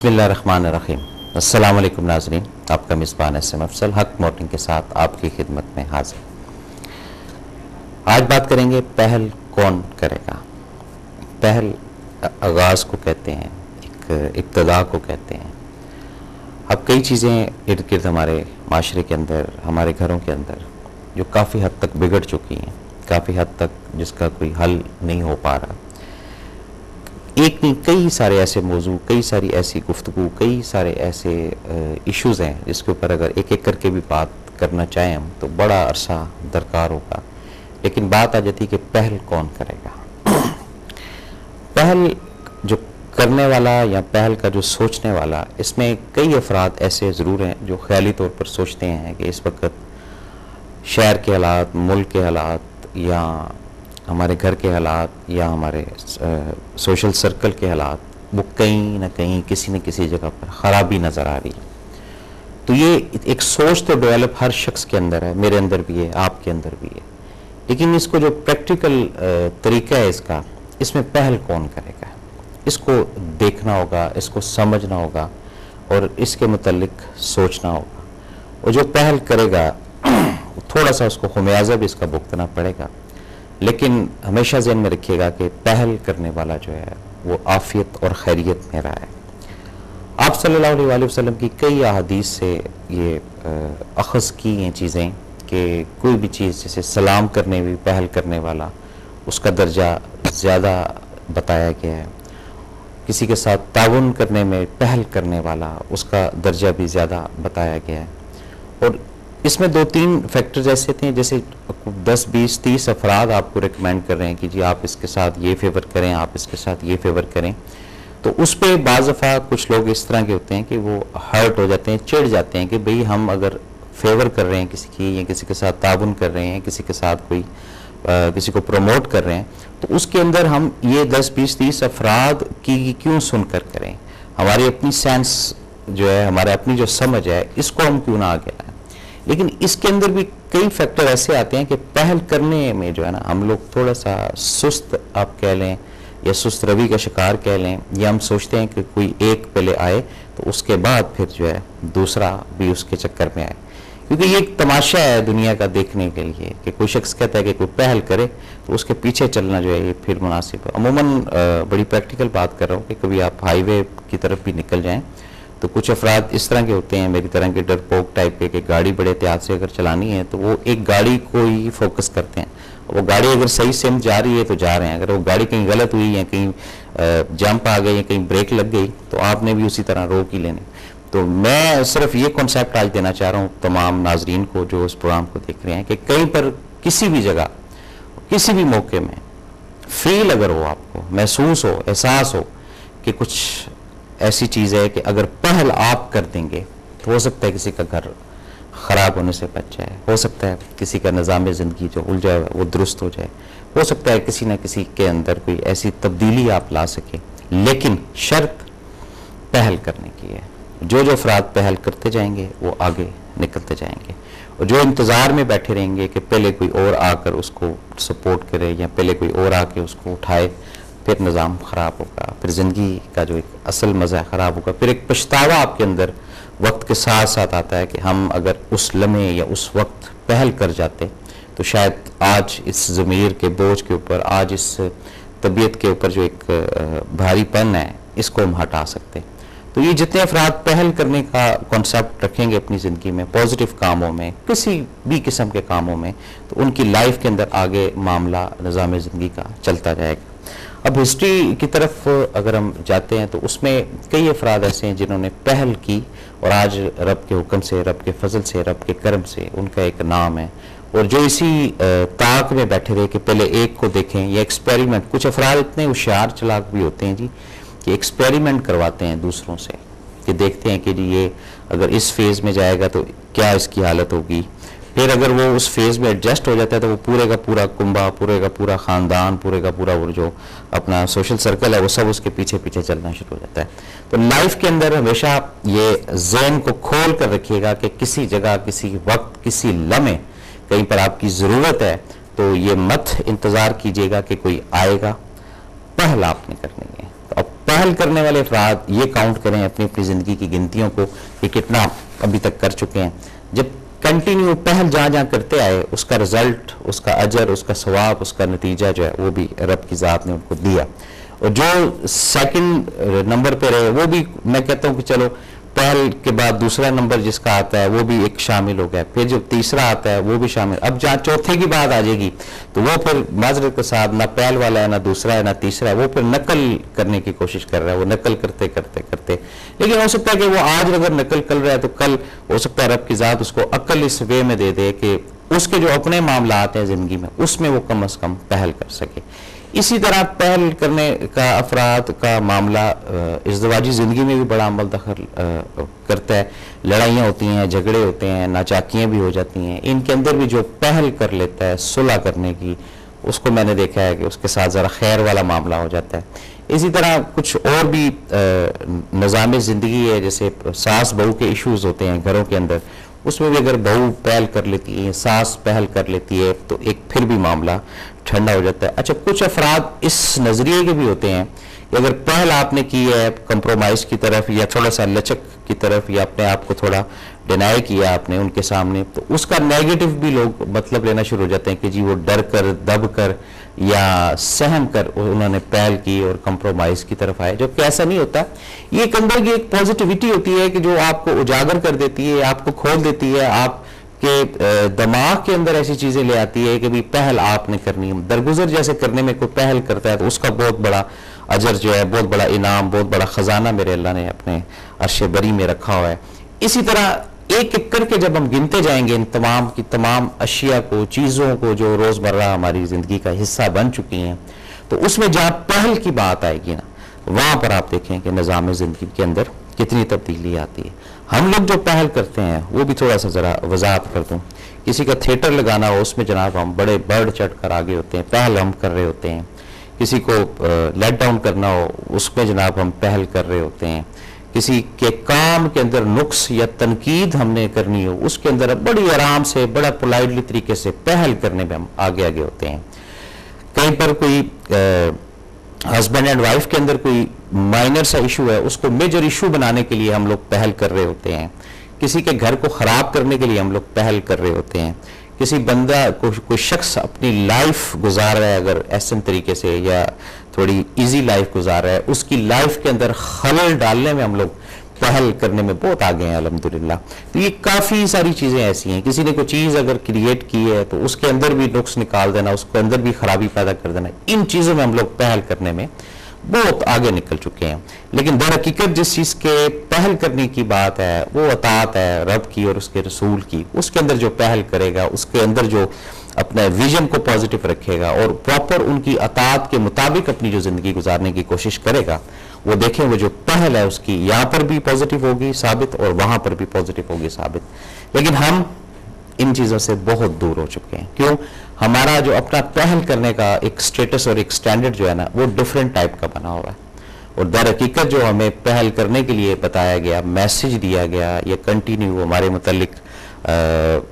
بسم اللہ الرحمن الرحیم۔ السلام علیکم ناظرین، آپ کا میزبان SM افضل حق مارننگ کے ساتھ آپ کی خدمت میں حاضر۔ آج بات کریں گے پہل کون کرے گا۔ پہل آغاز کو کہتے ہیں، ایک ابتدا کو کہتے ہیں۔ اب کئی چیزیں ارد گرد ہمارے معاشرے کے اندر، ہمارے گھروں کے اندر جو کافی حد تک بگڑ چکی ہیں، کافی حد تک جس کا کوئی حل نہیں ہو پا رہا۔ ایک نہیں، کئی سارے ایسے موضوع، کئی ساری ایسی گفتگو، کئی سارے ایسے ایشوز ہیں جس کے اوپر اگر ایک ایک کر کے بھی بات کرنا چاہیں ہم تو بڑا عرصہ درکار ہوگا، لیکن بات آ جاتی کہ پہل کون کرے گا۔ پہل جو کرنے والا یا پہل کا جو سوچنے والا، اس میں کئی افراد ایسے ضرور ہیں جو خیالی طور پر سوچتے ہیں کہ اس وقت شہر کے حالات، ملک کے حالات، یا ہمارے گھر کے حالات، یا ہمارے سوشل سرکل کے حالات، وہ کہیں نہ کہیں کسی نہ کسی جگہ پر خرابی نظر آ رہی ہے۔ تو یہ ایک سوچ تو ڈیولپ ہر شخص کے اندر ہے، میرے اندر بھی ہے، آپ کے اندر بھی ہے، لیکن اس کو جو پریکٹیکل طریقہ ہے اس میں پہل کون کرے گا، اس کو دیکھنا ہوگا، اس کو سمجھنا ہوگا اور اس کے متعلق سوچنا ہوگا۔ اور جو پہل کرے گا تھوڑا سا اس کو خمیازہ بھی اس کا بھگتنا پڑے گا، لیکن ہمیشہ ذہن میں رکھیے گا کہ پہل کرنے والا جو ہے وہ عافیت اور خیریت میں رہا ہے۔ آپ صلی اللہ علیہ وسلم کی کئی احادیث سے یہ اخذ کی ہیں چیزیں کہ کوئی بھی چیز جیسے سلام کرنے بھی پہل کرنے والا، اس کا درجہ زیادہ بتایا گیا ہے۔ کسی کے ساتھ تعاون کرنے میں پہل کرنے والا، اس کا درجہ بھی زیادہ بتایا گیا ہے۔ اور اس میں دو تین فیکٹرز ایسے تھے، جیسے 10 20 30 افراد آپ کو ریکمینڈ کر رہے ہیں کہ جی آپ اس کے ساتھ یہ فیور کریں، آپ اس کے ساتھ یہ فیور کریں، تو اس پہ بعض دفعہ کچھ لوگ اس طرح کے ہوتے ہیں کہ وہ ہرٹ ہو جاتے ہیں، چڑ جاتے ہیں کہ بھئی ہم اگر فیور کر رہے ہیں کسی کی، یا کسی کے ساتھ تعاون کر رہے ہیں، کسی کے ساتھ کوئی کسی کو پروموٹ کر رہے ہیں، تو اس کے اندر ہم یہ 10 20 30 افراد کی کیوں سن کر کریں؟ ہماری اپنی سینس جو ہے، ہمارے اپنی جو سمجھ ہے، اس کو ہم کیوں نہ آگے لائیں؟ لیکن اس کے اندر بھی کئی فیکٹر ایسے آتے ہیں کہ پہل کرنے میں جو ہے نا ہم لوگ تھوڑا سا سست آپ کہہ لیں، یا سست روی کا شکار کہہ لیں، یا ہم سوچتے ہیں کہ کوئی ایک پہلے آئے تو اس کے بعد پھر جو ہے دوسرا بھی اس کے چکر میں آئے، کیونکہ یہ ایک تماشا ہے دنیا کا دیکھنے کے لیے کہ کوئی شخص کہتا ہے کہ کوئی پہل کرے تو اس کے پیچھے چلنا جو ہے یہ پھر مناسب ہے۔ عموماً بڑی پریکٹیکل بات کر رہا ہوں کہ کبھی آپ ہائی وے کی طرف بھی نکل جائیں تو کچھ افراد اس طرح کے ہوتے ہیں، میری طرح کے ڈرپوک ٹائپ کے، کہ گاڑی بڑے احتیاط سے اگر چلانی ہے تو وہ ایک گاڑی کو ہی فوکس کرتے ہیں۔ وہ گاڑی اگر صحیح سمت جا رہی ہے تو جا رہے ہیں، اگر وہ گاڑی کہیں غلط ہوئی یا کہیں جمپ آ گئی یا کہیں بریک لگ گئی تو آپ نے بھی اسی طرح روک ہی لینی۔ تو میں صرف یہ کنسیپٹ آج دینا چاہ رہا ہوں تمام ناظرین کو جو اس پروگرام کو دیکھ رہے ہیں کہ کہیں پر کسی بھی جگہ، کسی بھی موقع میں فیل اگر ہو، آپ کو محسوس ہو، احساس ہو کہ کچھ ایسی چیز ہے کہ اگر پہل آپ کر دیں گے تو ہو سکتا ہے کسی کا گھر خراب ہونے سے بچ جائے، ہو سکتا ہے کسی کا نظام زندگی جو الجھا ہے وہ درست ہو جائے، ہو سکتا ہے کسی نہ کسی کے اندر کوئی ایسی تبدیلی آپ لا سکیں، لیکن شرط پہل کرنے کی ہے۔ جو افراد پہل کرتے جائیں گے وہ آگے نکلتے جائیں گے، اور جو انتظار میں بیٹھے رہیں گے کہ پہلے کوئی اور آ کر اس کو سپورٹ کرے یا پہلے کوئی اور آ کے اس کو اٹھائے، پھر نظام خراب ہوگا، پھر زندگی کا جو ایک اصل مزہ خراب ہوگا، پھر ایک پچھتاوا آپ کے اندر وقت کے ساتھ ساتھ آتا ہے کہ ہم اگر اس لمحے یا اس وقت پہل کر جاتے تو شاید آج اس ضمیر کے بوجھ کے اوپر، آج اس طبیعت کے اوپر جو ایک بھاری پن ہے، اس کو ہم ہٹا سکتے۔ تو یہ جتنے افراد پہل کرنے کا کانسیپٹ رکھیں گے اپنی زندگی میں، پازیٹیو کاموں میں، کسی بھی قسم کے کاموں میں، تو ان کی لائف کے اندر آگے معاملہ نظام زندگی کا چلتا جائے گا۔ اب ہسٹری کی طرف اگر ہم جاتے ہیں تو اس میں کئی افراد ایسے ہیں جنہوں نے پہل کی، اور آج رب کے حکم سے، رب کے فضل سے، رب کے کرم سے ان کا ایک نام ہے، اور جو اسی طاق میں بیٹھے رہے کہ پہلے ایک کو دیکھیں یا ایکسپیریمنٹ۔ کچھ افراد اتنے ہوشیار چلاک بھی ہوتے ہیں جی کہ ایکسپیریمنٹ کرواتے ہیں دوسروں سے، کہ دیکھتے ہیں کہ جی یہ اگر اس فیز میں جائے گا تو کیا اس کی حالت ہوگی، پھر اگر وہ اس فیز میں ایڈجسٹ ہو جاتا ہے تو وہ پورے کا پورا کنبہ، پورے کا پورا خاندان، پورے کا پورا وہ جو اپنا سوشل سرکل ہے وہ سب اس کے پیچھے پیچھے چلنا شروع ہو جاتا ہے۔ تو لائف کے اندر ہمیشہ یہ ذہن کو کھول کر رکھیے گا کہ کسی جگہ، کسی وقت، کسی لمحے کہیں پر آپ کی ضرورت ہے تو یہ مت انتظار کیجیے گا کہ کوئی آئے گا، پہل آپ نے کرنی ہے۔ تو اب پہل کرنے والے افراد یہ کاؤنٹ کریں اپنی اپنی زندگی کی گنتیوں کو کہ کتنا ابھی تک کر چکے ہیں. جب کنٹینیو پہل جہاں جہاں کرتے آئے اس کا رزلٹ، اس کا اجر، اس کا ثواب، اس کا نتیجہ جو ہے وہ بھی رب کی ذات نے ان کو دیا. اور جو سیکنڈ نمبر پہ رہے وہ بھی میں کہتا ہوں کہ چلو پہل کے بعد دوسرا نمبر جس کا آتا ہے وہ بھی ایک شامل ہو گیا، پھر جو تیسرا آتا ہے وہ بھی شامل. اب جہاں چوتھے کی بات آ جائے گی تو وہ پھر معذرت کے ساتھ نہ پہل والا ہے، نہ دوسرا ہے، نہ تیسرا ہے، وہ پھر نقل کرنے کی کوشش کر رہا ہے. وہ نقل کرتے کرتے کرتے لیکن ہو سکتا ہے کہ وہ آج اگر نقل کر رہا ہے تو کل ہو سکتا ہے رب کی ذات اس کو عقل اس وے میں دے دے کہ اس کے جو اپنے معاملات ہیں زندگی میں اس میں وہ کم از کم پہل کر سکے. اسی طرح پہل کرنے کا افراد کا معاملہ ازدواجی زندگی میں بھی بڑا عمل دخل کرتا ہے. لڑائیاں ہوتی ہیں، جھگڑے ہوتے ہیں، ناچاکیاں بھی ہو جاتی ہیں. ان کے اندر بھی جو پہل کر لیتا ہے صلح کرنے کی، اس کو میں نے دیکھا ہے کہ اس کے ساتھ ذرا خیر والا معاملہ ہو جاتا ہے. اسی طرح کچھ اور بھی نظام زندگی ہے، جیسے ساس بہو کے ایشوز ہوتے ہیں گھروں کے اندر، اس میں بھی اگر بہو پہل کر لیتی ہے، ساس پہل کر لیتی ہے تو ایک پھر بھی معاملہ ٹھنڈا ہو جاتا ہے. اچھا کچھ افراد اس نظریے کے بھی ہوتے ہیں کہ اگر پہل آپ نے کی ہے کمپرومائز کی طرف یا تھوڑا سا لچک کی طرف یا اپنے آپ کو تھوڑا ڈینائی کیا آپ نے ان کے سامنے، تو اس کا نیگیٹو بھی لوگ مطلب لینا شروع ہو جاتے ہیں کہ جی وہ ڈر کر دب کر یا سہم کر انہوں نے پہل کی اور کمپرومائز کی طرف آئے، جو کہ ایسا نہیں ہوتا. یہ ایک اندر کی ایک پازیٹیوٹی ہوتی ہے کہ جو آپ کو اجاگر کر دیتی ہے، آپ کو کھول دیتی ہے، آپ کہ دماغ کے اندر ایسی چیزیں لے آتی ہے کہ بھی پہل آپ نے کرنی ہے. درگزر جیسے کرنے میں کوئی پہل کرتا ہے تو اس کا بہت بڑا اجر جو ہے، بہت بڑا انعام، بہت بڑا خزانہ میرے اللہ نے اپنے عرش بری میں رکھا ہوا ہے. اسی طرح ایک ایک کر کے جب ہم گنتے جائیں گے ان تمام کی تمام اشیاء کو، چیزوں کو جو روزمرہ ہماری زندگی کا حصہ بن چکی ہیں، تو اس میں جہاں پہل کی بات آئے گی نا، وہاں پر آپ دیکھیں کہ نظام زندگی کے اندر کتنی تبدیلی آتی ہے. ہم لوگ جو پہل کرتے ہیں وہ بھی تھوڑا سا ذرا وضاحت کر دوں. کسی کا تھیٹر لگانا ہو اس میں جناب ہم بڑے بڑھ چڑھ کر آگے ہوتے ہیں، پہل ہم کر رہے ہوتے ہیں. کسی کو لیٹ ڈاؤن کرنا ہو اس میں جناب ہم پہل کر رہے ہوتے ہیں. کسی کے کام کے اندر نقص یا تنقید ہم نے کرنی ہو اس کے اندر بڑی آرام سے، بڑا پولائٹلی طریقے سے پہل کرنے میں ہم آگے آگے ہوتے ہیں. کہیں پر کوئی ہسبینڈ اینڈ وائف کے اندر کوئی مائنر سا ایشو ہے، اس کو میجر ایشو بنانے کے لیے ہم لوگ پہل کر رہے ہوتے ہیں. کسی کے گھر کو خراب کرنے کے لیے ہم لوگ پہل کر رہے ہوتے ہیں. کسی بندہ کوئی شخص اپنی لائف گزار رہا ہے اگر ایسن طریقے سے یا تھوڑی ایزی لائف گزار رہا ہے، اس کی لائف کے اندر خلل ڈالنے میں ہم لوگ پہل کرنے میں بہت آگے ہیں الحمدللہ. تو یہ کافی ساری چیزیں ایسی ہیں. کسی نے کوئی چیز اگر کریٹ کی ہے تو اس کے اندر بھی نقص نکال دینا، اس کے اندر بھی خرابی پیدا کر دینا، ان چیزوں میں ہم لوگ پہل کرنے میں بہت آگے نکل چکے ہیں. لیکن در حقیقت جس چیز کے پہل کرنے کی بات ہے وہ اطاعت ہے رب کی اور اس کے رسول کی. اس کے اندر جو پہل کرے گا، اس کے اندر جو اپنے ویژن کو پازیٹیو رکھے گا اور پراپر ان کی اطاعت کے مطابق اپنی جو زندگی گزارنے کی کوشش کرے گا، وہ دیکھیں وہ جو پہل ہے اس کی یہاں پر بھی پازیٹیو ہوگی ثابت اور وہاں پر بھی پازیٹیو ہوگی ثابت. لیکن ہم ان چیزوں سے بہت دور ہو چکے ہیں. کیوں؟ ہمارا جو اپنا پہل کرنے کا ایک سٹیٹس اور ایک سٹینڈرڈ جو ہے نا وہ ڈیفرنٹ ٹائپ کا بنا ہوا ہے. اور در حقیقت جو ہمیں پہل کرنے کے لیے بتایا گیا، میسج دیا گیا، یہ کنٹینیو ہمارے متعلق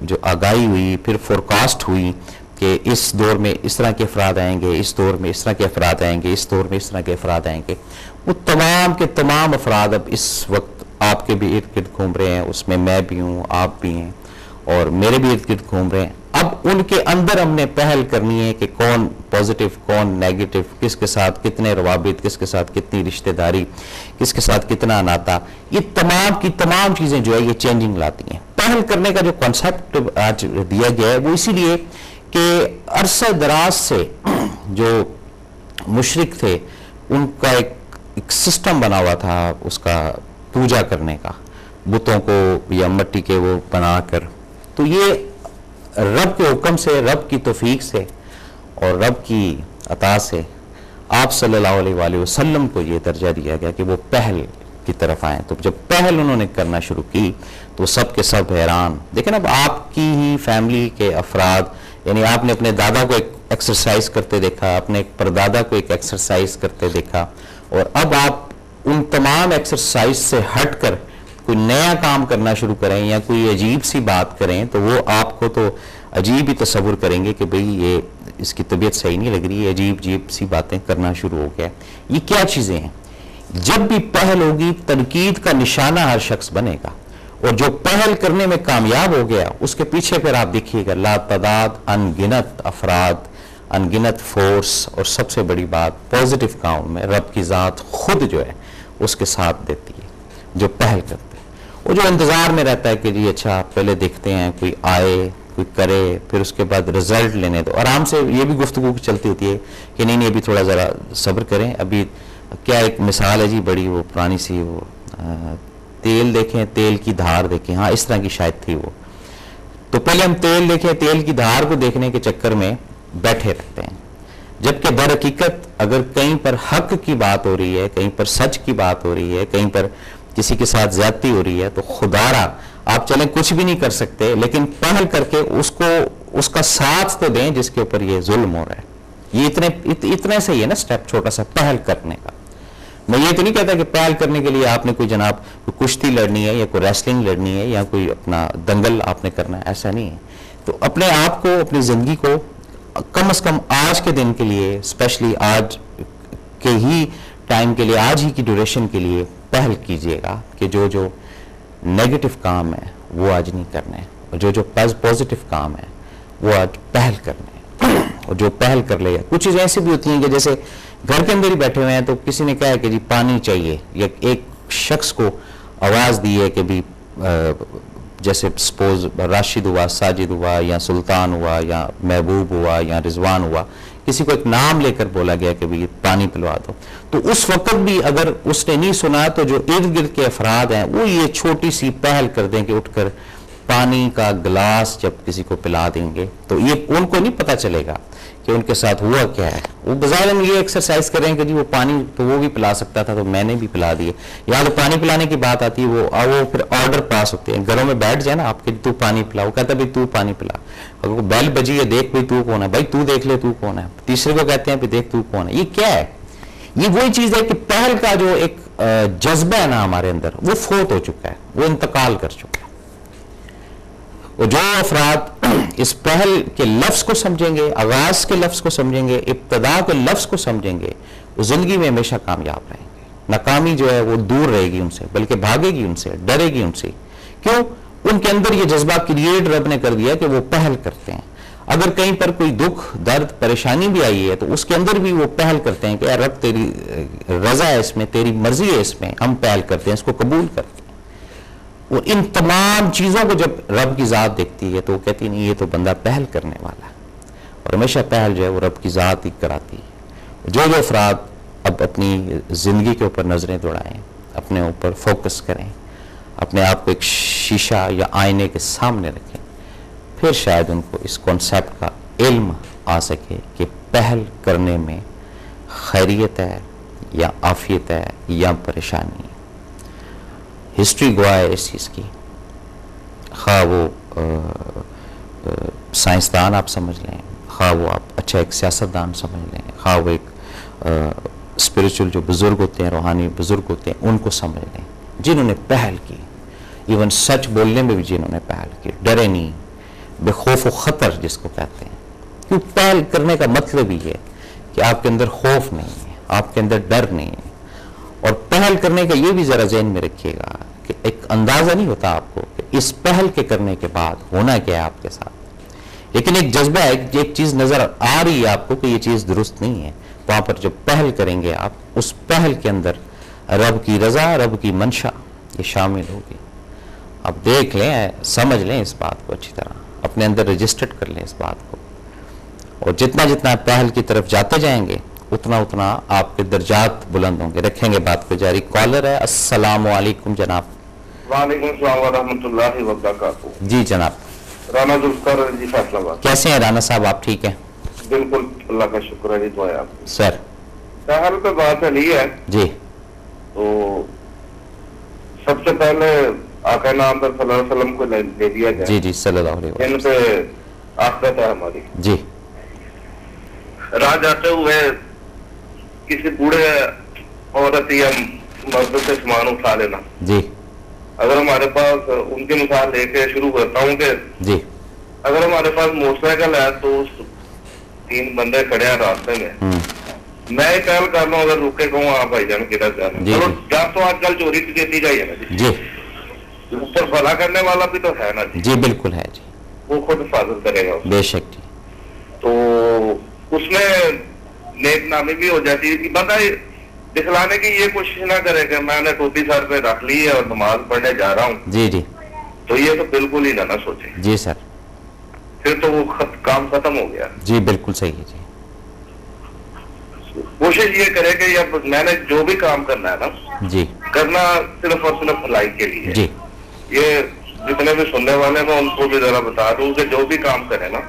جو آگاہی ہوئی، پھر فورکاسٹ ہوئی کہ اس دور میں اس طرح کے افراد آئیں گے، اس دور میں اس طرح کے افراد آئیں گے، اس دور میں اس طرح کے افراد آئیں گے. وہ تمام کے تمام افراد اب اس وقت آپ کے بھی ارد گرد گھوم رہے ہیں. اس میں میں بھی ہوں، آپ بھی ہیں اور میرے بھی ارد گرد گھوم رہے ہیں. اب ان کے اندر ہم نے پہل کرنی ہے کہ کون پازیٹیو، کون نیگیٹو، کس کے ساتھ کتنے روابط، کس کے ساتھ کتنی رشتہ داری، کس کے ساتھ کتنا ناتا. یہ تمام کی تمام چیزیں جو ہے یہ چینجنگ لاتی ہیں. پہل کرنے کا جو کانسیپٹ آج دیا گیا ہے وہ اسی لیے کہ عرصہ دراز سے جو مشرک تھے ان کا ایک سسٹم بنا ہوا تھا اس کا پوجا کرنے کا، بتوں کو یا مٹی کے وہ بنا کر. تو یہ رب کے حکم سے، رب کی توفیق سے اور رب کی عطا سے آپ صلی اللہ علیہ وآلہ وسلم کو یہ درجہ دیا گیا کہ وہ پہل کی طرف آئیں. تو جب پہل انہوں نے کرنا شروع کی تو سب کے سب حیران. دیکھیں اب آپ کی ہی فیملی کے افراد، یعنی آپ نے اپنے دادا کو ایک ایکسرسائز کرتے دیکھا، اپنے پردادا کو ایک ایکسرسائز کرتے دیکھا، اور اب آپ ان تمام ایکسرسائز سے ہٹ کر کوئی نیا کام کرنا شروع کریں یا کوئی عجیب سی بات کریں تو وہ آپ کو تو عجیب ہی تصور کریں گے کہ بھئی یہ اس کی طبیعت صحیح نہیں لگ رہی ہے، عجیب سی باتیں کرنا شروع ہو گیا. یہ کیا چیزیں ہیں؟ جب بھی پہل ہوگی تنقید کا نشانہ ہر شخص بنے گا، اور جو پہل کرنے میں کامیاب ہو گیا اس کے پیچھے پھر آپ دیکھیے گا لا تعداد انگنت افراد، انگنت فورس، اور سب سے بڑی بات پازیٹیو کام میں رب کی ذات خود جو ہے اس کے ساتھ دیتی ہے، جو پہل کرتے ہیں۔ وہ جو انتظار میں رہتا ہے کہ جی اچھا پہلے دیکھتے ہیں کوئی آئے کوئی کرے پھر اس کے بعد رزلٹ لینے دو، آرام سے یہ بھی گفتگو چلتی ہوتی ہے کہ نہیں نہیں ابھی تھوڑا ذرا صبر کریں۔ ابھی کیا ایک مثال ہے جی بڑی وہ پرانی سی، وہ تیل دیکھیں تیل کی دھار دیکھیں، ہاں اس طرح کی شاید تھی وہ، تو پہلے ہم تیل دیکھیں تیل کی دھار کو دیکھنے کے چکر میں بیٹھے رہتے ہیں، جبکہ در حقیقت اگر کہیں پر حق کی بات ہو رہی ہے، کہیں پر سچ کی بات ہو رہی ہے، کہیں پر کسی کے ساتھ زیادتی ہو رہی ہے تو خدا را آپ چلیں کچھ بھی نہیں کر سکتے، لیکن پہل کر کے اس کا ساتھ تو دیں جس کے اوپر یہ ظلم ہو رہا ہے۔ یہ اتنے سے ہی ہے نا سٹیپ چھوٹا سا پہل کرنے کا۔ میں یہ تو نہیں کہتا کہ پہل کرنے کے لیے آپ نے کوئی جناب کوئی کشتی لڑنی ہے یا کوئی ریسلنگ لڑنی ہے یا کوئی اپنا دنگل آپ نے کرنا ہے، ایسا نہیں ہے۔ تو اپنے آپ کو اپنی زندگی کو کم از کم آج کے دن کے لیے، اسپیشلی آج کے ہی ٹائم کے لیے، آج ہی کی ڈیوریشن کے لیے پہل کیجئے گا کہ جو نیگیٹو کام ہے وہ آج نہیں کرنے، اور جو پازیٹیو کام ہے وہ آج پہل کرنے، اور جو پہل کر لے گا۔ کچھ چیزیں ایسی بھی ہوتی ہیں کہ جیسے گھر کے اندر ہی بیٹھے ہوئے ہیں تو کسی نے کہا ہے کہ جی پانی چاہیے، یا ایک شخص کو آواز دی ہے کہ بھی جیسے سپوز راشد ہوا، ساجد ہوا، یا سلطان ہوا، یا محبوب ہوا، یا رضوان ہوا، کسی کو ایک نام لے کر بولا گیا کہ بھی پانی پلوا دو، تو اس وقت بھی اگر اس نے نہیں سنا تو جو ارد گرد کے افراد ہیں وہ یہ چھوٹی سی پہل کر دیں کہ اٹھ کر پانی کا گلاس جب کسی کو پلا دیں گے تو یہ ان کو نہیں پتہ چلے گا کہ ان کے ساتھ ہوا کیا ہے۔ وہ بظاہر یہ ایکسرسائز کریں کہ جی وہ پانی تو وہ بھی پلا سکتا تھا تو میں نے بھی پلا دیے، یا تو پانی پلانے کی بات آتی ہے وہ پھر آرڈر پاس ہوتے ہیں، گھروں میں بیٹھ جائے نا آپ کے تو پانی پلا، وہ کہتا ہے بھائی تو پانی پلا، اگر بیل بجی ہے دیکھ بھائی تو کون ہے، بھائی تو دیکھ لے تو کون ہے، تیسرے کو کہتے ہیں دیکھ تو کون ہے۔ یہ کیا ہے؟ یہ وہی چیز ہے کہ پہل کا جو ایک جذبہ ہے نا ہمارے اندر وہ فوت ہو چکا ہے، وہ انتقال کر چکا ہے۔ اور جو افراد اس پہل کے لفظ کو سمجھیں گے، آغاز کے لفظ کو سمجھیں گے، ابتدا کے لفظ کو سمجھیں گے، وہ زندگی میں ہمیشہ کامیاب رہیں گے۔ ناکامی جو ہے وہ دور رہے گی ان سے، بلکہ بھاگے گی ان سے، ڈرے گی ان سے۔ کیوں؟ ان کے اندر یہ جذبہ کریٹ رب نے کر دیا کہ وہ پہل کرتے ہیں۔ اگر کہیں پر کوئی دکھ درد پریشانی بھی آئی ہے تو اس کے اندر بھی وہ پہل کرتے ہیں کہ اے رب تیری رضا ہے اس میں، تیری مرضی ہے اس میں، ہم پہل کرتے ہیں، اس کو قبول کرتے ہیں۔ اور ان تمام چیزوں کو جب رب کی ذات دیکھتی ہے تو وہ کہتی نہیں یہ تو بندہ پہل کرنے والا ہے، اور ہمیشہ پہل جو ہے وہ رب کی ذات ہی کراتی ہے۔ جو افراد اب اپنی زندگی کے اوپر نظریں دوڑائیں، اپنے اوپر فوکس کریں، اپنے آپ کو ایک شیشہ یا آئینے کے سامنے رکھیں، پھر شاید ان کو اس کانسیپٹ کا علم آ سکے کہ پہل کرنے میں خیریت ہے یا عافیت ہے یا پریشانی ہے۔ ہسٹری گواہ ہے اس چیز کی، خواہ وہ سائنسدان آپ سمجھ لیں، خواہ وہ آپ اچھا ایک سیاستدان سمجھ لیں، خواہ وہ ایک اسپریچول جو بزرگ ہوتے ہیں، روحانی بزرگ ہوتے ہیں، ان کو سمجھ لیں جنہوں نے پہل کی، ایون سچ بولنے میں بھی جنہوں نے پہل کی، ڈرے نہیں، بے خوف و خطر جس کو کہتے ہیں۔ کیوں؟ پہل کرنے کا مطلب ہی ہے کہ آپ کے اندر خوف نہیں ہے، آپ کے اندر ڈر نہیں ہے۔ اور پہل کرنے کا یہ بھی ذرا ذہن میں رکھیے گا کہ ایک اندازہ نہیں ہوتا آپ کو کہ اس پہل کے کرنے کے بعد ہونا کیا ہے آپ کے ساتھ، لیکن ایک جذبہ ہے، ایک چیز نظر آ رہی ہے آپ کو کہ یہ چیز درست نہیں ہے، وہاں پر جب پہل کریں گے آپ، اس پہل کے اندر رب کی رضا، رب کی منشا یہ شامل ہوگی۔ اب دیکھ لیں، سمجھ لیں اس بات کو اچھی طرح، اپنے اندر رجسٹرڈ کر لیں اس بات کو، اور جتنا جتنا پہل کی طرف جاتے جائیں گے اتنا اتنا آپ کے درجات بلند ہوں گے۔ رکھیں گے بات کو جاری۔ کالر ہے، السلام علیکم جناب۔ وعلیکم السلام ورحمۃ اللہ وبرکاتہ۔ جی جناب۔ رانا ذوالفقار جی فیصلہ آباد۔ کیسے ہیں رانا صاحب، آپ ٹھیک ہیں؟ بالکل اللہ کا شکر ہے جی، دعا ہے آپ کی۔ سر پہل پہ بات چلی ہے جی، تو سب سے پہلے آقا نامدار صلی اللہ علیہ وسلم کو لے دیا جائے۔ جی جی صلی اللہ علیہ وسلم۔ جن پہ آخرت ہے ہماری۔ جی، راہ جاتے ہوئے کسی بوڑھے عورت یا مرد سے سامان اٹھا لینا، جی اگر ہمارے پاس ان کی مثال لے کے شروع کرتا ہوں کہ جی اگر ہمارے پاس موٹر سائیکل ہے تو 3 بندے کھڑے ہیں راستے میں، میں ہی پہل کر لوں اگر رکے کہوں آپ بھائی جان کدھر جانا. چلو جب تو آج کل چوری چکیتی کا ہی ہے نا جی. جی اوپر بھلا کرنے والا بھی تو ہے نا جی. جی بالکل ہے جی. وہ خود حفاظت کرے گا. بے شک جی. تو اس میں نیک نامی بھی ہو جاتی ہے. بندہ دکھلانے کی یہ کوشش نہ کرے کہ میں نے ٹوپی سر پہ رکھ لی ہے اور نماز پڑھنے جا رہا ہوں. جی جی. تو یہ تو بالکل ہی نہ سوچے. جی سر. پھر تو وہ کام ختم ہو گیا. جی بالکل صحیح ہے جی. کوشش یہ کرے کہ میں نے جو بھی کام کرنا ہے نا جی کرنا صرف اور صرف بھلائی کے لیے. جی. یہ جتنے بھی سننے والے میں ان کو بھی ذرا بتا دوں کہ جو بھی کام کرے نا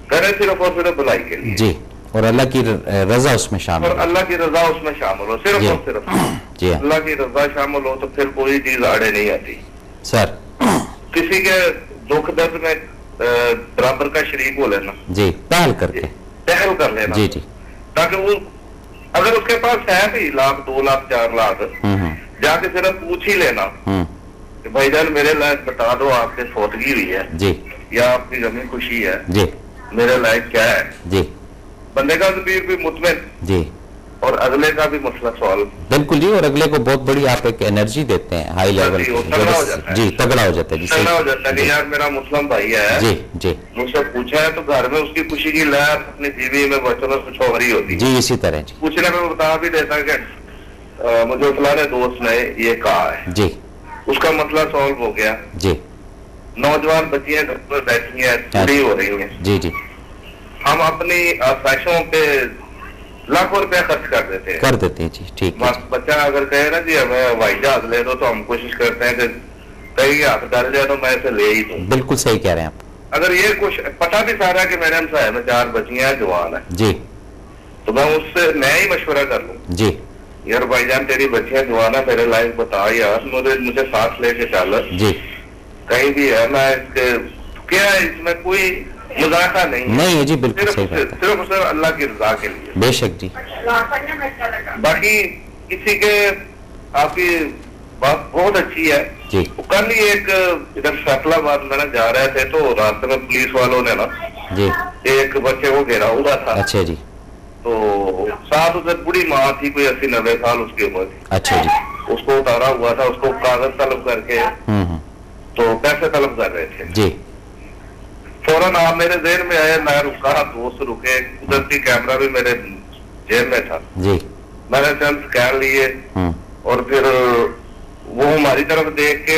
کرے صرف اور صرف بھلائی کے لیے. جی. اور اللہ کی رضا اس میں شامل اور اللہ کی رضا اس میں شامل ہو. صرف اور صرف جی اللہ کی رضا شامل ہو تو پھر کوئی چیز آڑے نہیں آتی. سر کسی کے دکھ درد میں برابر کا شریک ہو لینا. جی پہل کر کے پہل کر لینا. جی جی. تاکہ وہ اگر اس کے پاس ہے بھی 1 لاکھ 2 لاکھ 4 لاکھ جا کے صرف پوچھ ہی لینا کہ بھائی جان میرے لائق بتا دو آپ کی فوتگی ہوئی ہے جی یا آپ کی غمی خوشی ہے جی میرے لائق کیا ہے. جی. بندے کا ضمیر بھی مطمئن جی. اور اگلے کا بھی مسئلہ سوال. بالکل جی. اور اگلے کو بہت بڑی آپ ایک انرجی دیتے ہیں ہائی لیول. جی تگڑا ہو جاتا ہے. تگڑا ہو جاتا ہے کہ یار میرا مسلم بھائی ہے. جی جی. مجھ سے پوچھا ہے تو گھر میں اس کی خوشی کی لہر اپنی بیوی میں بچوں میں کچھ اور ہی ہوتی. جی اسی طرح جی. پوچھنے میں بتا بھی دیتا کہ مجھے فلاں دوست نے یہ کہا ہے. جی. اس کا مسئلہ سالو ہو گیا. جی. نوجوان بچیاں گھر پر بیٹھی ہیں چوری ہو رہی ہیں. جی جی. ہم اپنی آسائشوں پہ لاکھوں روپے خرچ کر دیتے ہیں جی. ٹھیک. بچہ اگر کہے نا جی ہمیں ہوائی جہاز لے دو تو ہم کوشش کرتے ہیں کہ کہیں ہاتھ ڈال جائے تو میں اسے لے ہی دوں. بالکل صحیح کہہ رہے ہیں آپ. اگر یہ کچھ پتا بھی سارا کہ میرے ہمسائے میں 4 بچیاں جوان ہیں جی تو میں اس سے میں ہی مشورہ کر لوں. جی. یار بھائی جان تیری بچیاں جوان ہیں میرے لائق بتا یار مجھے ساتھ لے کے چل. جی. کہیں بھی ہے میں اس کے کیا اس میں کوئی مذاقہ نہیں ہے جی. بالکل صحیح بات ہے. صرف اللہ کی رضا کے لیے. بے شک جی. باقی کسی کے آپ کی بات بہت اچھی ہے جی. کل ہی ایک ادھر فیصلہ آباد میں جا رہے تھے تو راستے میں پولیس والوں نے نا جی ایک بچے کو گھیرا ہوا تھا. اچھا جی. تو ساتھ اسے بڑی ماں تھی کوئی 80-90 سال اس کی عمر تھی. اچھا جی. اس کو اتارا ہوا تھا. اس کو کاغذ طلب کر کے تو پیسے طلب کر رہے تھے. جی. فوراً آپ میرے ذہن میں آئے. میں رکا دوست رکے قدرتی کیمرہ بھی میرے جیب میں تھا. جی. میں نے چند اسکین لیے اور پھر وہ ہماری طرف دیکھ کے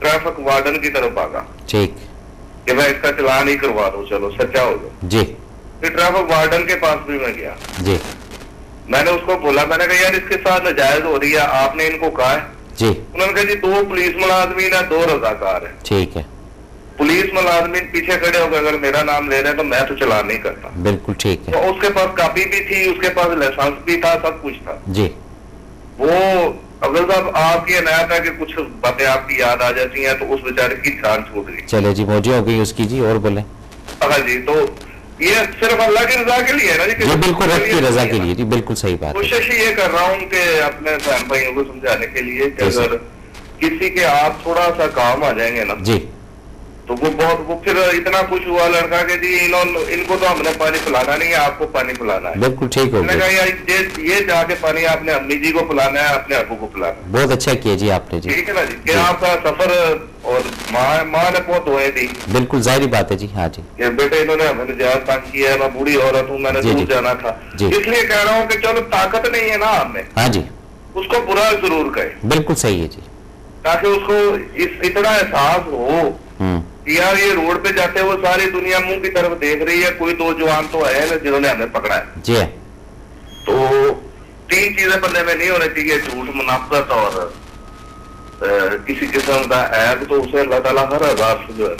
ٹریفک وارڈن کی طرف آگا. ٹھیک. کہ میں اس کا چلان ہی کروا دوں چلو سچا ہو جاؤ. جی. پھر ٹریفک وارڈن کے پاس بھی میں گیا. جی. میں نے اس کو بولا میں نے کہا یار اس کے ساتھ ناجائز ہو رہی ہے آپ نے ان کو کہا ہے. جی. انہوں نے کہا جی 2 پولیس ملازمین ہیں 2 رضاکار ہیں. ٹھیک ہے. پولیس ملازمین پیچھے کھڑے ہو گئے اگر میرا نام لے رہے ہیں تو میں تو چلان نہیں کرتا. بالکل ٹھیک ہے. تو اس کے پاس کاپی بھی تھی اس کے پاس لائسنس بھی تھا سب کچھ تھا. جی. وہ افضل صاحب آپ کی عنایت ہے کہ کچھ باتیں آپ کی یاد آ جاتی ہیں تو اس بیچارے کی جان چھوٹ گئی. چلے جی موجود ہو گئی اس کی. جی اور بولیں. ہاں جی. تو یہ صرف اللہ کی رضا کے لیے ہے نا جی. بالکل رب کی رضا کے لیے. جی بالکل صحیح بات. کوشش یہ کر رہا ہوں کہ اپنے بہن بھائیوں کو سمجھانے کے لیے کہ اگر کسی کے آپ تھوڑا سا کام آ جائیں گے نا جی تو وہ پھر اتنا خوش ہوا لڑکا کہ جی ان کو تو ہم نے پانی پلانا نہیں ہے آپ کو پانی پلانا ہے. بالکل ٹھیک ہو گیا. یہ جا کے پانی آپ نے امی جی کو پلانا ہے اپنے ابو کو پلانا ہے. بہت اچھا کیا جی آپ نے. جی ٹھیک ہے نا جی کہ آپ کا سفر اور ماں نے بہت دعائیں دی. بالکل ظاہری بات ہے. جی ہاں جی کہ بیٹے انہوں نے ہمیں زیادہ تنگ کیا ہے میں بوڑھی عورت ہوں میں نے دور جانا تھا. اس لیے کہہ رہا ہوں کہ چلو طاقت نہیں ہے نا آپ میں. ہاں جی. اس کو برا ضرور کہے. بالکل صحیح ہے جی. تاکہ اس کو اتنا احساس ہو یار یہ روڈ پہ جاتے ہوئے ساری دنیا منہ کی طرف دیکھ رہی ہے کوئی 2 جوان تو ہے نا جنہوں نے ہمیں پکڑا ہے. جی. تو 3 چیزیں بندے میں نہیں ہونے چاہیے جھوٹ منافقت اور کسی قسم کا عیب. تو اسے اللہ تعالیٰ ہر عذاب سے جو ہے.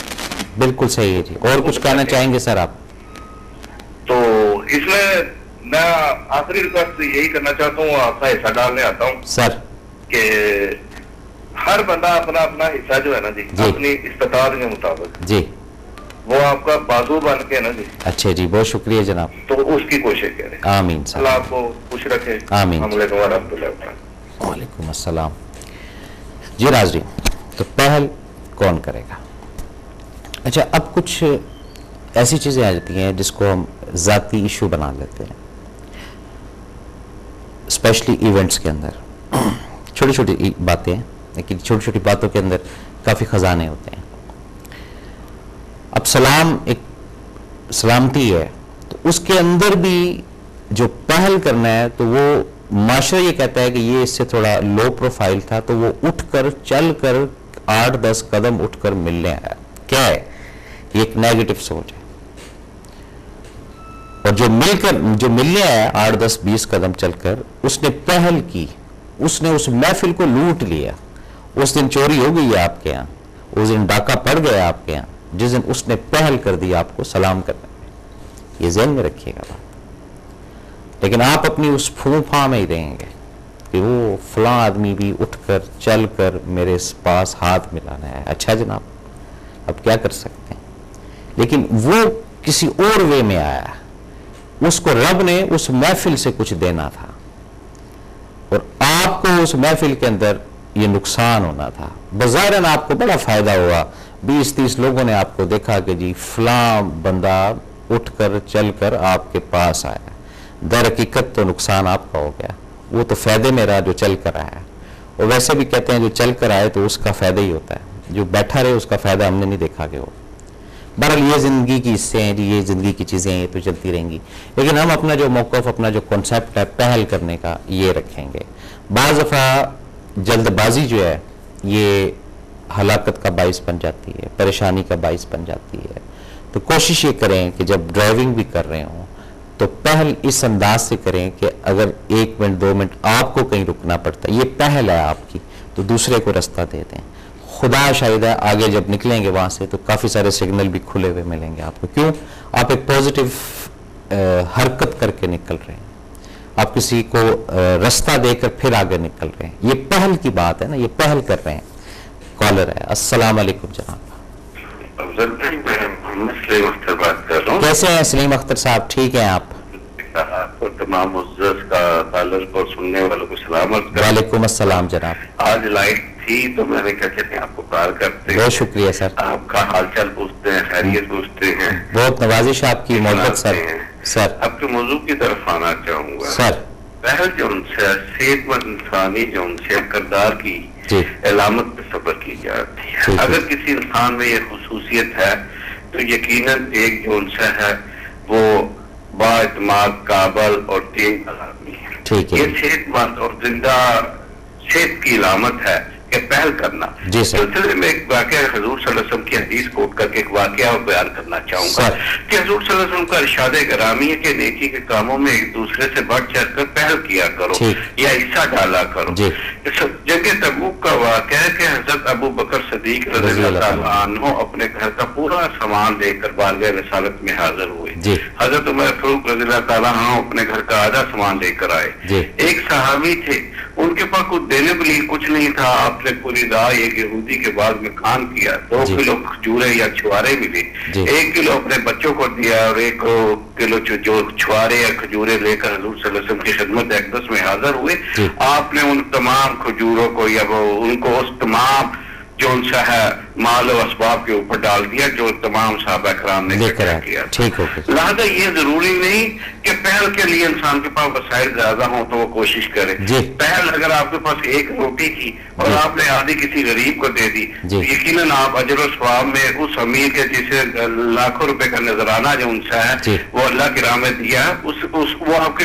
بالکل صحیح ہے جی. اور کچھ کہنا چاہیں گے سر آپ؟ تو اس میں آخری ریکویسٹ یہی کرنا چاہتا ہوں آپ کا حصہ ڈالنے آتا ہوں سر کہ ہر بندہ اپنا اپنا حصہ جو ہے نا جی اپنی استطاعت کے مطابق جی وہ آپ کا بازو بن کے نا جی. اچھا جی بہت شکریہ جناب. تو اس کی کوشش کریں. آمین. اللہ آپ کو خوش رکھے. آمین. السلام علیکم ورحمۃ اللہ. وعلیکم السلام. جی ناظرین تو پہل کون کرے گا. اچھا اب کچھ ایسی چیزیں آ جاتی ہیں جس کو ہم ذاتی ایشو بنا لیتے ہیں. اسپیشلی ایونٹس کے اندر چھوٹی چھوٹی باتیں ہیں، لیکن چھوٹی چھوٹی باتوں کے اندر کافی خزانے ہوتے ہیں. اب سلام ایک سلامتی ہے، تو اس کے اندر بھی جو پہل کرنا ہے تو وہ معاشرہ یہ کہتا ہے کہ یہ اس سے تھوڑا لو پروفائل تھا، تو وہ اٹھ کر چل کر 8-10 قدم اٹھ کر ملنے آیا. کیا ہے یہ؟ ایک نیگیٹو سوچ ہے. اور جو ملنے آیا 8-10-20 قدم چل کر، اس نے پہل کی، اس نے اس محفل کو لوٹ لیا. اس دن چوری ہو گئی ہے آپ کے ہاں، اس دن ڈاکہ پڑ گیا آپ کے ہاں، جس دن اس نے پہل کر دی آپ کو سلام کرنے میں. یہ ذہن میں رکھیے گا بات. لیکن آپ اپنی اس پھوں پھاں میں ہی رہیں گے کہ وہ فلاں آدمی بھی اٹھ کر چل کر میرے پاس ہاتھ ملانا ہے. اچھا جناب، اب کیا کر سکتے ہیں؟ لیکن وہ کسی اور وے میں آیا، اس کو رب نے اس محفل سے کچھ دینا تھا، اور آپ کو اس محفل کے اندر یہ نقصان ہونا تھا. بظاہراً آپ کو بڑا فائدہ ہوا، 20-30 لوگوں نے آپ کو دیکھا کہ جی فلاں بندہ اٹھ کر چل کر آپ کے پاس آیا. در حقیقت تو نقصان آپ کا ہو گیا. وہ تو فائدے میں رہا جو چل کر آیا. اور ویسے بھی کہتے ہیں جو چل کر آئے تو اس کا فائدہ ہی ہوتا ہے، جو بیٹھا رہے اس کا فائدہ ہم نے نہیں دیکھا کہ ہو. بہرحال یہ زندگی کی حصے ہیں جی، یہ زندگی کی چیزیں یہ تو چلتی رہیں گی. لیکن ہم اپنا جو موقف، اپنا جو کنسیپٹ ہے پہل کرنے کا، یہ رکھیں گے. بعض دفعہ جلد بازی جو ہے یہ ہلاکت کا باعث بن جاتی ہے، پریشانی کا باعث بن جاتی ہے. تو کوشش یہ کریں کہ جب ڈرائیونگ بھی کر رہے ہوں تو پہل اس انداز سے کریں کہ اگر 1 منٹ 2 منٹ آپ کو کہیں رکنا پڑتا ہے، یہ پہل ہے آپ کی، تو دوسرے کو رستہ دے دیں. خدا شاہد ہے آگے جب نکلیں گے وہاں سے تو کافی سارے سگنل بھی کھلے ہوئے ملیں گے آپ کو. کیوں؟ آپ ایک پازیٹیو حرکت کر کے نکل رہے ہیں، آپ کسی کو رستہ دے کر پھر آگے نکل رہے ہیں. یہ پہل کی بات ہے نا، یہ پہل کر رہے ہیں. کالر ہے. السلام علیکم جناب. سلیم اختر بات کر رہا ہوں. کیسے ہیں سلیم اختر صاحب؟ ٹھیک ہیں آپ؟ آپ کو تمام معزز کا کالر کو سننے والوں کو سلامت. وعلیکم السلام جناب. آج لائٹ تھی تو میں نے کیا کہتے ہیں آپ کو کال کرتے ہیں. بہت شکریہ سر. آپ کا حال چال پوچھتے ہیں، خیریت پوچھتے ہیں. بہت نوازش آپ کی، محبت سر. سر آپ کے موضوع کی طرف آنا چاہوں گا. سر پہل جو ان سے صحت مند انسانی جو ان سے کردار کی علامت پہ صبر کی جاتی ہے. اگر کسی انسان میں یہ خصوصیت ہے تو یقیناً ایک جو ان سے ہے وہ با اعتماد، قابل اور تین آدمی ہے. یہ صحت مند اور زندہ صحت کی علامت ہے کہ پہل کرنا. سلسلے میں ایک واقعہ حضور صلی اللہ علیہ وسلم کی حدیث کوٹ کر کے ایک واقعہ بیان کرنا چاہوں گا کہ حضور صلی اللہ علیہ وسلم کا ارشاد گرامی ہے کہ نیکی کے کاموں میں ایک دوسرے سے بڑھ چڑھ کر پہل کیا کرو یا حصہ ڈالا کرو. جنگ تبوک کا واقعہ ہے کہ حضرت ابو بکر صدیق رضی اللہ تعالیٰ عنہ اپنے گھر کا پورا سامان لے کر بارگاہ رسالت میں حاضر ہوئے. حضرت عمر فاروق رضی اللہ تعالیٰ عنہ اپنے گھر کا آدھا سامان لے کر آئے. ایک صحابی تھے، ان کے پاس کچھ دینے کے لیے کچھ نہیں تھا. آپ نے پوری رات ایک یہودی کے بعد میں کام کیا. 2 کلو کھجورے یا چھوارے ملے. 1 کلو اپنے بچوں کو دیا اور 1 کلو جو چھوارے یا کھجورے لے کر حضور صلی اللہ علیہ وسلم کی خدمت اقدس میں حاضر ہوئے. آپ نے ان تمام کھجوروں کو یا ان کو اس تمام جو ان سے ہے مال و اسباب کے اوپر ڈال دیا جو تمام صحابہ کرام نے کیا. لہذا یہ ضروری نہیں کہ پہل کے لیے انسان کے پاس وسائل زیادہ ہوں تو وہ کوشش کرے. پہل اگر آپ کے پاس 1 روٹی کی اور آپ نے آدھی کسی غریب کو دے دی تو یقیناً آپ اجر و ثواب میں اس امیر کے جسے لاکھوں روپے کا نذرانہ جو ان سے ہے وہ اللہ کی راہ میں دیا وہ آپ کے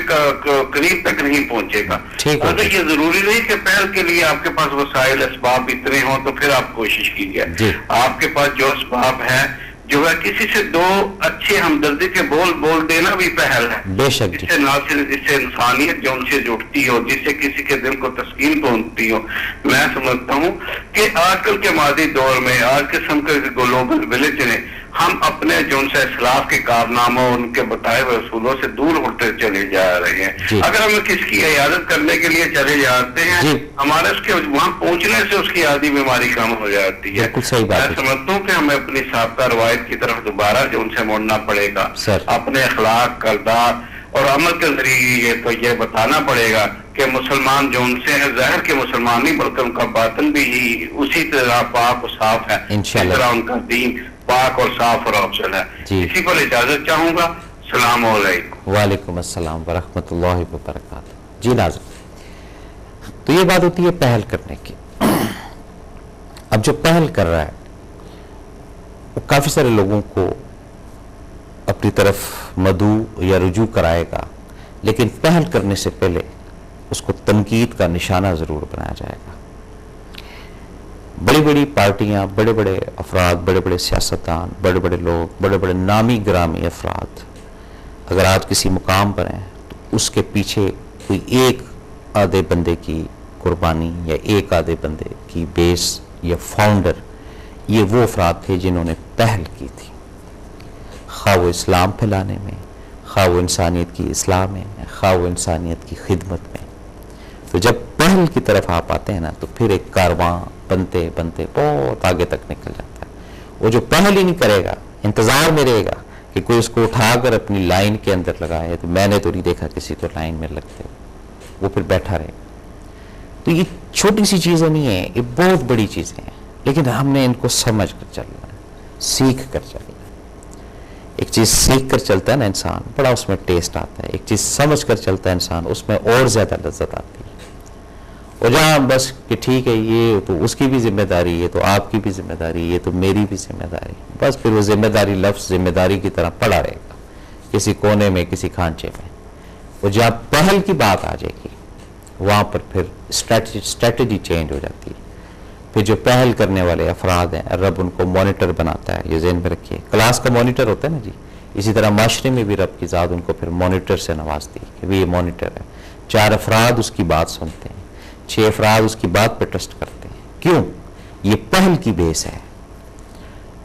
قریب تک نہیں پہنچے گا. اگر یہ ضروری نہیں کہ پہل کے لیے آپ کے پاس وسائل اسباب اتنے ہوں تو پھر آپ کوشش کیجیے. آپ کے پاس جو اسباب ہے جو ہے کسی سے 2 اچھے ہمدردی کے بول دینا بھی پہل ہے. بے شک جس سے نہ صرف جس سے انسانیت جو ان سے جڑتی ہو، جس سے کسی کے دل کو تسکین پہنچتی ہو. میں سمجھتا ہوں کہ آج کل کے مادی دور میں آج قسم کے گلوبل ولیج نے ہم اپنے جو ان سے اسلاف کے کارناموں ان کے بتائے ہوئے اصولوں سے دور ہوتے چلے جا رہے ہیں. اگر ہم کس کی عیادت کرنے کے لیے چلے جاتے ہیں ہمارے اس کے وہاں پہنچنے سے اس کی آدھی بیماری کم ہو جاتی ہے. میں سمجھتا ہوں کہ ہمیں اپنی سابقہ روایت کی طرف دوبارہ جو ان سے مڑنا پڑے گا. اپنے اخلاق، کردار اور عمل کے ذریعے تو یہ بتانا پڑے گا کہ مسلمان جو ان سے ہے ظاہر کے مسلمان نہیں بلکہ ان کا باطن بھی اسی طرح پاک و صاف ہے جس طرح ان کا دین پاک اور صاف اور افضل ہے. اسی پر اجازت چاہوں گا. السلام علیکم. وعلیکم السلام ورحمۃ اللہ وبرکاتہ. جی ناظرین تو یہ بات ہوتی ہے پہل کرنے کی. اب جو پہل کر رہا ہے وہ کافی سارے لوگوں کو اپنی طرف مدعو یا رجوع کرائے گا، لیکن پہل کرنے سے پہلے اس کو تنقید کا نشانہ ضرور بنایا جائے گا. بڑی بڑی پارٹیاں، بڑے بڑے افراد، بڑے بڑے سیاستدان، بڑے بڑے لوگ، بڑے بڑے نامی گرامی افراد اگر آج کسی مقام پر ہیں تو اس کے پیچھے کوئی ایک آدھے بندے کی قربانی یا ایک آدھے بندے کی بیس یا فاؤنڈر، یہ وہ افراد تھے جنہوں نے پہل کی تھی، خواہ وہ اسلام پھیلانے میں، خواہ وہ انسانیت کی اصلاح میں، خواہ وہ انسانیت کی خدمت میں. تو جب پہل کی طرف آپ آتے ہیں نا تو پھر ایک کارواں بنتے بنتے بہت آگے تک نکل جاتا ہے. وہ جو پہل ہی نہیں کرے گا، انتظار میں رہے گا کہ کوئی اس کو اٹھا کر اپنی لائن کے اندر لگائے، تو میں نے تو نہیں دیکھا کسی کو لائن میں لگتے، وہ پھر بیٹھا رہے گا. تو یہ چھوٹی سی چیزیں نہیں ہیں، یہ بہت بڑی چیزیں ہیں، لیکن ہم نے ان کو سمجھ کر چلنا ہے، سیکھ کر چلنا ہے. ایک چیز سیکھ کر چلتا ہے نا انسان، بڑا اس میں ٹیسٹ آتا ہے. ایک چیز سمجھ کر چلتا ہے انسان، اس میں اور زیادہ لذت آتی ہے. اور جہاں بس کہ ٹھیک ہے یہ تو اس کی بھی ذمہ داری، یہ تو آپ کی بھی ذمہ داری، یہ تو میری بھی ذمہ داری، بس پھر وہ ذمہ داری لفظ ذمہ داری کی طرح پڑا رہے گا کسی کونے میں، کسی کھانچے میں. اور جہاں پہل کی بات آ جائے گی وہاں پر پھر اسٹریٹجی چینج ہو جاتی ہے. پھر جو پہل کرنے والے افراد ہیں رب ان کو مانیٹر بناتا ہے. یہ ذہن میں رکھیے، کلاس کا مانیٹر ہوتا ہے نا جی، اسی طرح معاشرے میں بھی رب کی ذات ان کو پھر مانیٹر سے نوازتی ہے کہ یہ مانیٹر ہے. 4 افراد اس کی بات سنتے ہیں، 6 افراد اس کی بات پہ ٹرسٹ کرتے ہیں. کیوں؟ یہ پہل کی بیس ہے.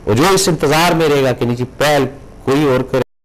اور جو اس انتظار میں رہے گا کہ نہیں جی پہل کوئی اور کرے